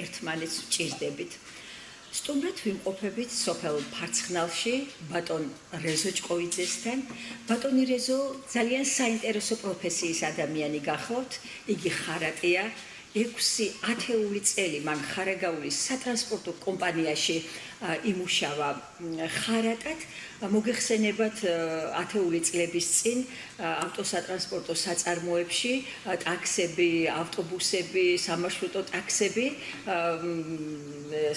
ერთმანეთს ვჭირდებით. სტუმრად ვიმყოფებით სოფელ ფარცხნალში ბატონ რეზო ჭყოვიძესთან. ბატონი რეზო ძალიან საინტერესო პროფესიის ადამიანი გახლავთ. იგი ხარატია. 6 ათეული წელი მან ხარაგაულის სატრანსპორტო კომპანიაში იმუშავა ხარატად. მოგეხსენებათ ათეული წლების წინ ავტოსატრანსპორტო საწარმოებში ტაქსები, ავტობუსები, სამარშრუტო ტაქსები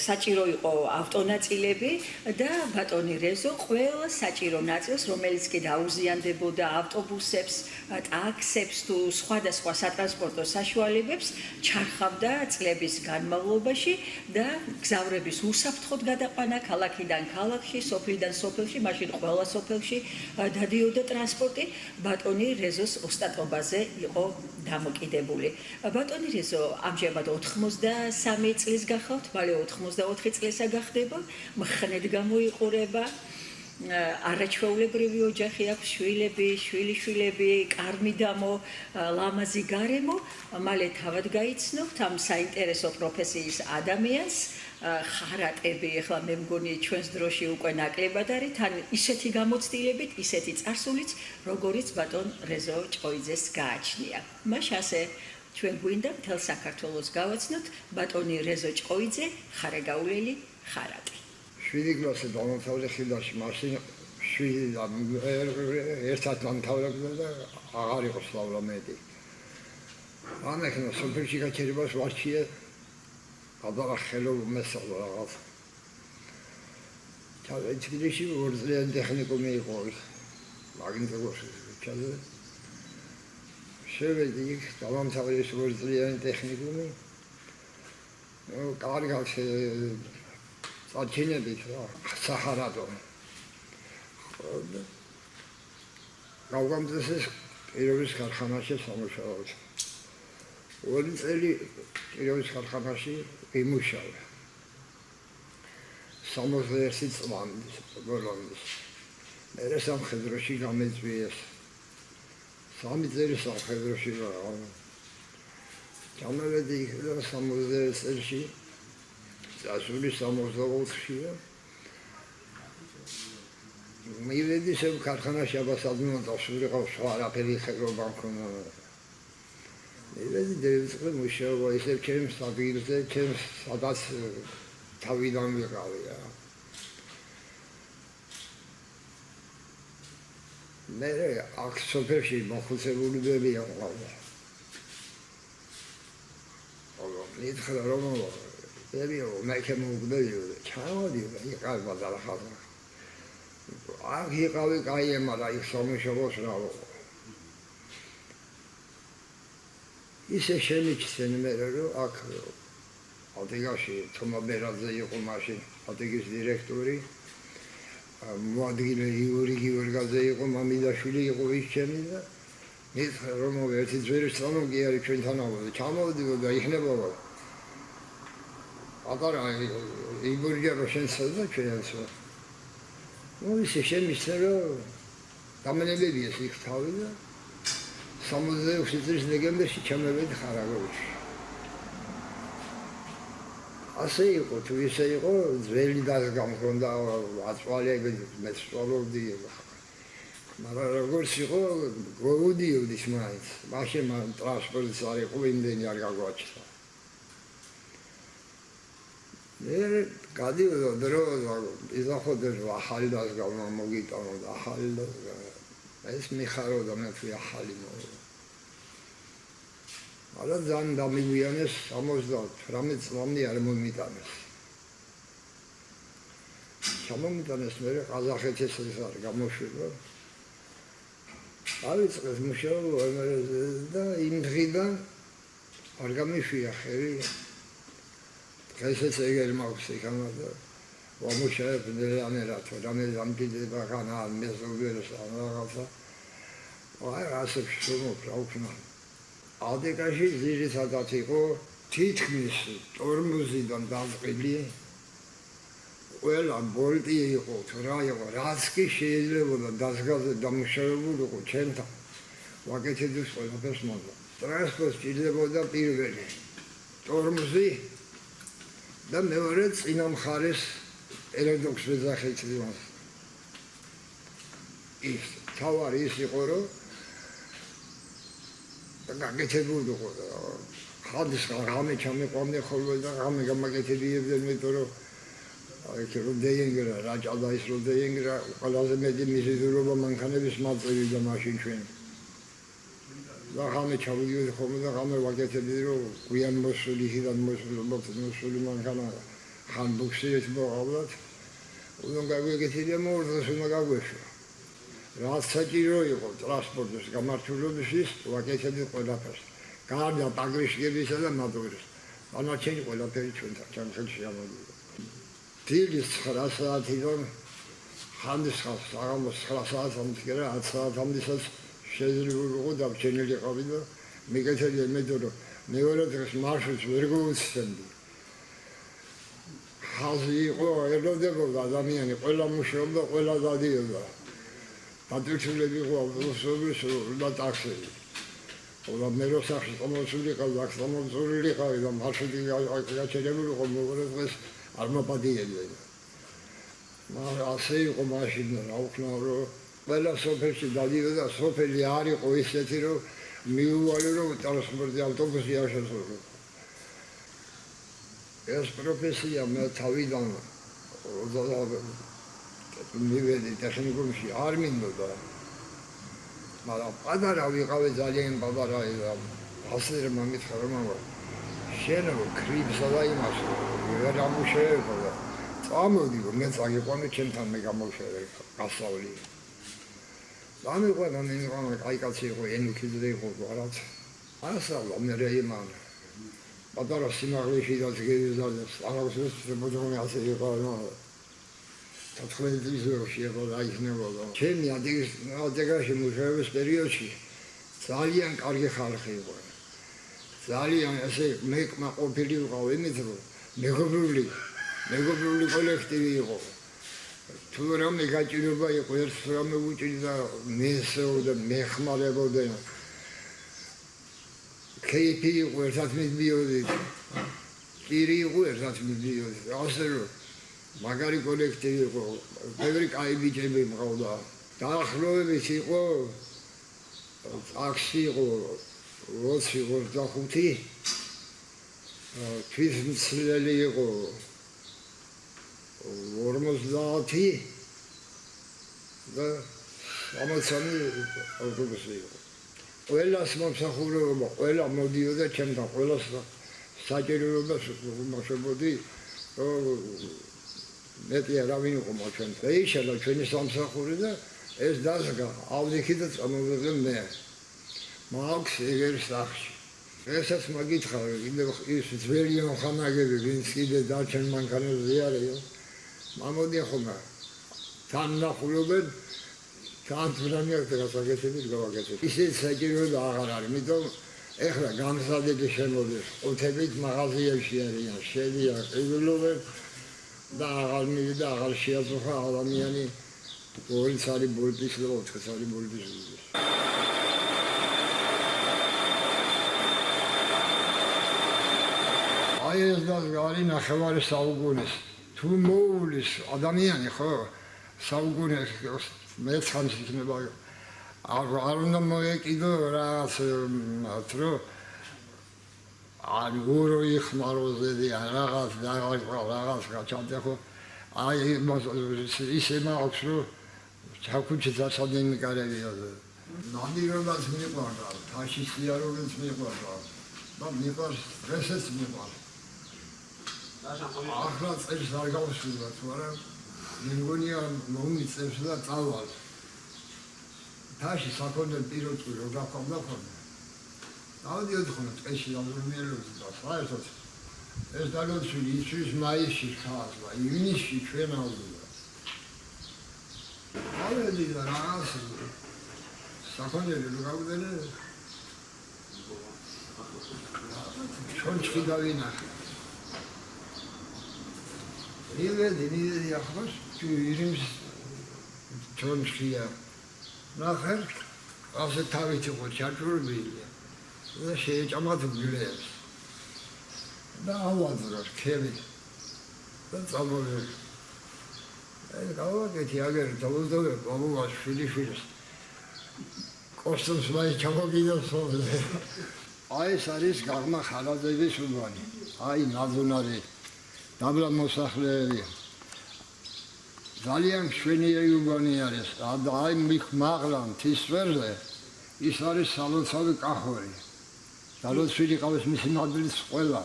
საჭირო იყო ავტონაწილები და ბატონი რეზო ყველა საჭირო ნაწილს, რომელიც კი დაუზიანდებოდა ავტობუსებს, ტაქსებს თუ სხვადასხვა სატრანსპორტო საშუალებებს ჩარხავდა წლების განმავლობაში და გზავრების უსაფრთხოდ გადაყვანა ქალაქიდან ქალაქში, სოფლიდან სოფელში, მაშინ ყველა სოფელში დადიოდა ტრანსპორტი. ბატონი რეზოს ოსტატობაზე იყო დამოკიდებული. ბატონი რეზო ამჟამად 83 წლის გახლავთ, მალე 84 წლისა გახდება, მხნედ გამოიყურება. არაჩვეულებრივი ოჯახი აქვს, შვილები, შვილიშვილები, კარმიდამო, ლამაზი გარემო. მალე თავად გაიცნობთ ამ საინტერესო პროფესიის ადამიანს. ხარატები ახლა მე მგონი ჩვენს დროში უკვე ნაკლებად არის, თან ისეთი გამოცდილებით, ისეთი წარსულიც, როგორიც ბატონ რეზო ჭყოვიძეს გააჩნია. მას ასე ჩვენ გვინდა მთელ საქართველოს გავაცნოთ ბატონი რეზო ჭყოვიძე, ხარაგაულელი ხარატი. 7 კლასზე დამთავრე ხილაში, მაშინ ერთად დამთავრებდა და აღარ იყო სწავლა მეტი. ანახნა სოფელში გაჩერებას ვარჩიე აბა ხელო მესწავლა რაღაც. თბილისში ორწლიანი ტექნიკუმი იყო. მაგნიტოგორში ჩადე. შევედი იქ დავამთავრე ორწლიანი ტექნიკუმი. კარგად საჩინებით სახარატო. გავგამძეს პირობის ქარხანაში სამუშაოდ. 2 წელი პირობის ქარხანაში იმუშავე. 61 წლამდე ბოლომდე. მე სამხედროში გამეწვიეს. 3 წელი სამხედროში ვარ. გამოვედი იქ 60 წელში. დასული 64-ში. მივედი სამ ქარხანაში აბასადმონ დავსულიყავ სხვა არაფერი ხელობა მქონდა. მივედი დევიწყე მუშაობა ისევ ჩემს ადგილზე, ჩემს სადაც თავიდან ვიყავი. მე აქ სოფელში მოხუცებულები აყვავდა. აბა მითხრა რომ ებიო მექემო გდეიო ჩავდიო იყავ ბაზარახაზა. აქ იყავი კაი მაგრამ იქ სამუშაოს რავო. ისე შემიჩნე მე რომ აქ ოდიგაში თომა ბერაძე იყო მაშინ ოდიგის დირექტორი. მოადგილე იური გიორგაძე იყო, მამიდაშვილი იყო ის ჩემი და მითხრა რომ ერთი ძვირის წამოგი არის ჩვენთანავე ჩამოვდიო და იქნებოდა. აბარა იგორია როშენსა და ჩვენს. ისე შემიჩნე რომ დამენებია იქ თავი და 66 წლის დეკემბერში ჩამოვედი ხარაგაულში. ასე იყო, თუ ისე იყო, ძველი დაზგა მქონდა, აწვალები მე სწავლობდი. მაგრამ როგორც იყო, გოდიოდი მაინც. მაშინ მან ტრანსპორტის არ იყო, იმდენი არ გაგვაჩნდა. მე გადიოდა დრო იზახოდა ახალი დაზგა მოგიტანო და ახალი დაზგა. ეს მიხაროდა მე თუ ახალი მო. არა ძალიან დამიგვიანეს 78 წლამდე არ მომიტანეს. ჩამომიტანეს მე ყაზახეთის არ გამოშვება. დავიწყეს მუშაობა და იმ დღიდან არ გამიშვია ხელი. დღესაც ეგერ მაქვს იქამა ვამუშავებ ნერანერად, რამე დამკიდება განა მეზობერს რაღაცა. აი ასე შევმოправდა. ალდეკაში ძირითადად იყო თითქმის ტორმუზიდან დაწყილი ყველა ბოლტი იყო თუ რა იყო რაც კი შეიძლება დაზგაზე დამუშავებულიყო ჩემთან ვაკეთებდეს ყველაფერს მოდა ტრანსპორტი ჭირდებოდა პირველი ტორმუზი და მეორე წინა მხარეს ელოდოქს ვეძახით იმას. ის თავარი ის იყო, რომ გაკეთებული იყო. ხალხს რამე ჩამეყვანე ხოლმე და რამე გამაკეთებიებდნენ, იმიტომ რომ აი რომ დაინგრა რა ჭადა ის რომ დაინგრა ყველაზე მეტი მიზიდულობა მანქანების მაწევი და მაშინ ჩვენ და რამე ჩავიდიოდი ხოლმე და რამე ვაკეთებდი რომ გვიან მოსული ჰიდან მოსული მანქანა ხან ბუქსიეთ მოყავდათ უნდა გაგვეკეთებია მორდოს უნდა გაგვეშვა რაც საჭირო იყო ტრანსპორტის გამართულებისთვის ვაკეთებდი ყველაფერს გარდა პაგრიშკებისა და მატურის ანაჩენი ყველაფერი ჩვენ ხელში ამოდიოდა დილის 9 საათიდან ხანდის საღამოს 9 საათამდე კი არა 10 საათამდესაც შეიძლება იყო დაბჩენილიყავი და მიგეთებია იმედო რომ მეორე დღეს მარშრუტს ვერ გავუცემდი ხალხი იყო ელოდებოდა ადამიანი ყველა მუშაობდა ყველა დადიოდა პატრიოტები იყო ავტობუსების და ტაქსები და მე რო სახში კომოსულიყავ და კომოსულიყავი და მარშრუტი გაჩერებული იყო მეორე დღეს არ მოპადიებდნენ. მაგრამ ასე იყო მაშინ რა ვქნა რომ ყველა სოფელში დადიოდა სოფელი არ იყო ისეთი რომ მიუვალე რომ ტრანსპორტი ავტობუსი არ შესულა. ეს პროფესია მე თავიდან მივედი ტექნიკუმში არ მინდოდა. მაგრამ პატარა ვიყავი ძალიან პატარა და ასე რომ მამითხრა რომ შენ ქრიბსა და იმას ვერ ამუშავებო და წამოდი რომ მე წაგიყვანე ჩემთან მე გამოვშევე გასავლი დამიყვანა მე აი კაცი იყო ენუქიძე იყო რაღაც ასალა მე რეიმან პატარა სიმაღლეში და ზგეზადებს აღავსებს შემოძღონე ასე იყო რა თათხრელიზე იყო აიხნებოდა ჩემი ადეგაში მუშაობის პერიოდში ძალიან კარგი ხალხი იყო ძალიან ასე მეკმაყოფილი ვიყავ იმით რომ მეგობრული კოლექტივი იყო თუ რამე გაჭირება იყო ერთს რამე უჭირდა მესეოდა მეხმარებოდა ქეიფი იყო ერთად მიდიოდი კირი იყო ერთად მიდიოდი ასე რომ მაგარი კოლექტივი იყო ბევრი კაი ბიჭები მყავდა დაახლოებით იყო ტაქსი იყო 25 თვისმცლელი იყო 50 და 60 ავტობუსი იყო. ყველას მომსახურება, ყველა მოდიოდა ჩემთან, ყველას საჭიროებას უმოშებოდი, მეტი არავინ იყო ჩვენ. ეიშალა ჩვენი სამსახური და ეს დაზგა ავდიქი და წამოვედი მე. მაქვს ეგერ სახში. ესაც მაგითხავ, ის ძველი ხანაგები, ვინც კიდე დარჩენ მანქანებზე არისო. მამოდი ხომა. თან ნახულობენ, თან თვრამიაკ გასაგეთებით გავაკეთებ. ისეთ საჭიროება აღარ არის, იმიტომ ეხლა გამზადები შემოდის, ყუთებით მაღაზიაში არიან, შედიან, ყიდულობენ და აღარ მივიდა, აღარ შეაწუხა ადამიანი 2 წელი ბულტის და 4 წელი ბულტის. აი ეს დაზგარი ნახევარი საუკუნის თუ მოულის ადამიანი ხო საუკუნეს მეცხრამს იქნება არ უნდა მოეკიდო რაღაც თრო არ ურო იხმაროზე რაღაც გაჩადე ხო აი ისე მაქვს რომ ჩაქუჩი დასადენი კარებია ნადირობას მიყვარდა თაში სიაროვებს მიყვარდა და მიყვარს დღესაც მიყვარს ახლა წელს არ გავსულა თუ არა მე მგონია მომიწევს და წავალ თაში საქონელ პიროწვი რო გაქვამდა ხოლმე დავდიოდი ხოლმე ტყეში ამრუნიელობდი და საერთოდ ეს დაგოჩვილი ისთვის მაისში ხაზვა ივნისში ჩვენ ავდივართ ავედი და რაღაც საქონელი რო გავდენე ჩონჩხი დავინახე მივედი ახლოს ირიმს ჩონჩხია ნახე ასე თავით იყო ჩაჭურბილი და შეეჭამათ გლებს და ავაძრა ხელი და წამოვიდი. გავაკეთე აგერ დავუძოვე ბაბუას შვილიშვილს. კოსტუმს მაინც ჩამოგიდოს ხოლმე. აი ეს არის გაღმა ხარაძეების უბანი. აი ნაძუნარი დაბლა მოსახლეებია. ძალიან მშვენიერი უბანი არის. აი მაღლა მთის ვერზე ის არის სალოცავი კახური. სალოცავი ყავს მისი მადლის ყველა.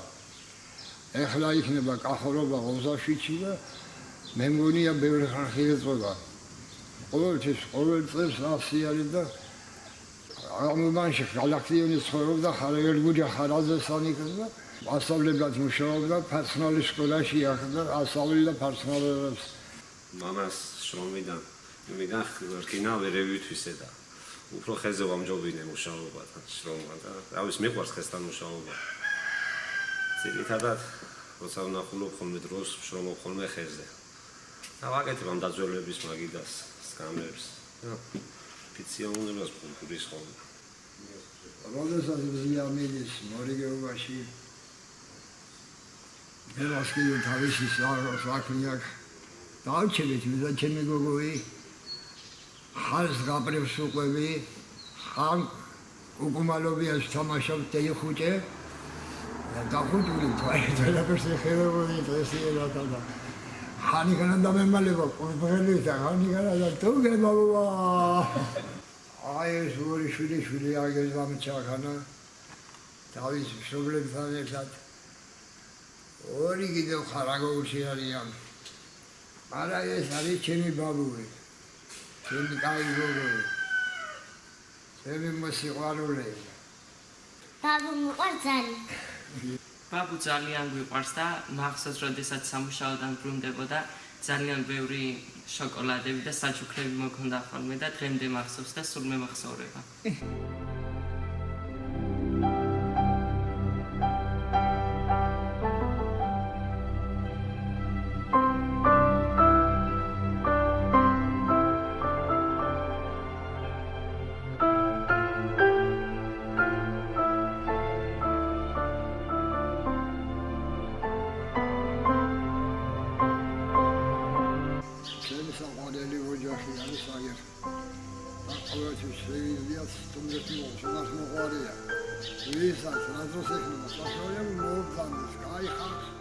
ეხლა იქნება კახურობა ოზაშიჩი და მე მგონია ბევრი ხალხი ეწובה. ყოველთვის ყოველ წელს 100 არის და ამ უბანში გალაქტიონი ცხოვრობდა ხარაგელგუჯა ხარაძესანი და ასწავლებლად მუშაობდა პერსონალის სკოლაში ახლა ასწავლიდა პერსონალებს. მამას შრომიდან რკინა ვერ ევითვის და უფრო ხეზე ვამჯობინე მუშაობათან შრომა და რავის მიყვარს ხესთან მუშაობა. ძირითადად როცა ვნახულობ ხოლმე დროს შრომობ ხოლმე ხეზე. და ვაკეთებ ამ დაძველების მაგიდას სკამებს. ფიციონერებს კულტურის ხოლმე. როდესაც ზიამილის მორიგეობაში გელასკიო თავისი საქმე აქვს დაუჩებით ვიზა ჩემი გოგოი ხალს გაპრებს უყვები ხან უკუმალობიას თამაშობ დაიხუჭე და ხუჭული თვალებს ეხებოდი წესიერა და ხანიგანა დამემალება ყურბელი და ხანიგანა და თუგებავა აი ეს ორი შვილი აგეზამ ჩახანა თავის მშობლებთან ერთად ორი კიდევ ხარაგოულში არიან არა ეს არის ჩემი ბაბუი ჩემი კაი გოგოი ჩემი მოსიყვარული ბაბუ მიყვარს ძალიან ბაბუ ძალიან გვიყვარს და მახსოვს როდესაც სამუშაოდან ბრუნდებოდა ძალიან ბევრი შოკოლადები და საჩუქრები მოქონდა ხოლმე და დღემდე მახსოვს და სულ მემახსოვრება. საყვარელი ოჯახი არის აგერ. ყოველთვის შევიდიათ თუნდაც მოსმარს მოყარია. ვისაც რა დროს ეხება საშუალება მოუგზავნის, კაი ხალხს